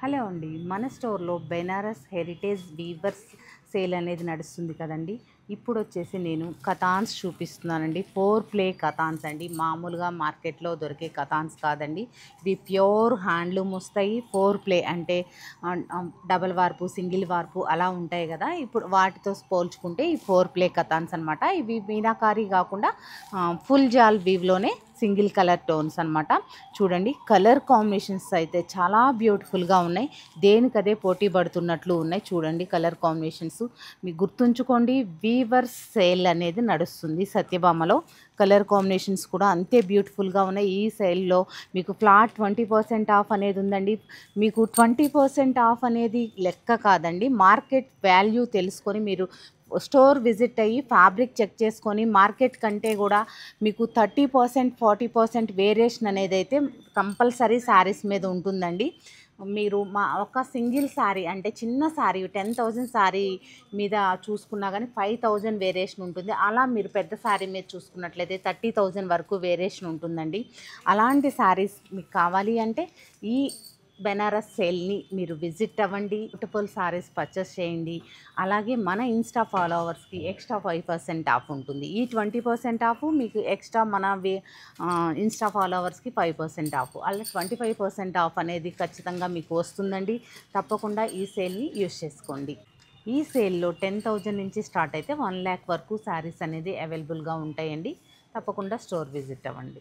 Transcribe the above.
Hello అండి. మన స్టోర్‌లో బెనారస్ హెరిటేజ్ వీవర్స్ సేల్ అనేది నడుస్తుంది కదండీ! ఇప్పుడొచ్చేసి నేను కతాన్స్ చూపిస్తున్నానండి. 4 ప్లే కతాన్స్ అండి. మామూలుగా మార్కెట్‌లో దొరికే కతాన్స్ కాదండి. ఇవి ప్యూర్ హ్యాండ్లూమ్ వస్తాయి. 4 ప్లే అంటే డబుల్ వార్పు, సింగిల్ వార్పు అలా ఉంటాయి గదా! ఇప్పుడు వాటితో పోల్చుకుంటే ఈ 4 ప్లే కతాన్స్ అనమాట. ఇవి మీనాకారి గాకుండా ఫుల్ జాల్ వీవ్‌లోనే సింగిల్ కలర్ టోన్స్ అనమాట. చూడండి కలర్ కాంబినేషన్స్ అయితే చాలా బ్యూటిఫుల్గా ఉన్నాయి. దేనికదే పోటీ పడుతున్నట్లు ఉన్నాయి. చూడండి కలర్ కాంబినేషన్స్. మీకు గుర్తుంచుకోండి, వీవర్స్ సేల్ అనేది నడుస్తుంది సత్యభామలో. కలర్ కాంబినేషన్స్ కూడా అంతే బ్యూటిఫుల్గా ఉన్నాయి. ఈ సేల్లో మీకు ఫ్లాట్ 20% ఆఫ్ అనేది ఉందండి. మీకు 20% ఆఫ్ అనేది లెక్క కాదండి, మార్కెట్ వాల్యూ తెలుసుకొని మీరు స్టోర్ విజిట్ అయ్యి ఫ్యాబ్రిక్ చెక్ చేసుకొని మార్కెట్ కంటే కూడా మీకు 30% 40% వేరియేషన్ అనేది అయితే కంపల్సరీ శారీస్ మీద ఉంటుందండి. మీరు మా ఒక సింగిల్ శారీ అంటే చిన్న శారీ 10,000 శారీ మీద చూసుకున్నా కానీ 5,000 వేరియేషన్ ఉంటుంది. అలా మీరు పెద్ద శారీ మీద చూసుకున్నట్లయితే 30,000 వరకు వేరియేషన్ ఉంటుందండి. అలాంటి శారీస్ మీకు కావాలి అంటే ఈ బెనారస్ సేల్ని మీరు విజిట్ అవ్వండి. బ్యూటిఫుల్ శారీస్ పర్చేస్ చేయండి. అలాగే మన ఇన్స్టా ఫాలోవర్స్కి ఎక్స్ట్రా 5% ఆఫ్ ఉంటుంది. ఈ 20% ఆఫ్ మీకు ఎక్స్ట్రా మన ఇన్స్టా ఫాలోవర్స్కి 5% ఆఫ్, అలా 25% ఆఫ్ అనేది ఖచ్చితంగా మీకు వస్తుందండి. తప్పకుండా ఈ సేల్ని యూస్ చేసుకోండి. ఈ సేల్లో 10,000 నుంచి స్టార్ట్ అయితే 1,00,000 వరకు శారీస్ అనేది అవైలబుల్గా ఉంటాయండి. తప్పకుండా స్టోర్ విజిట్ అవ్వండి.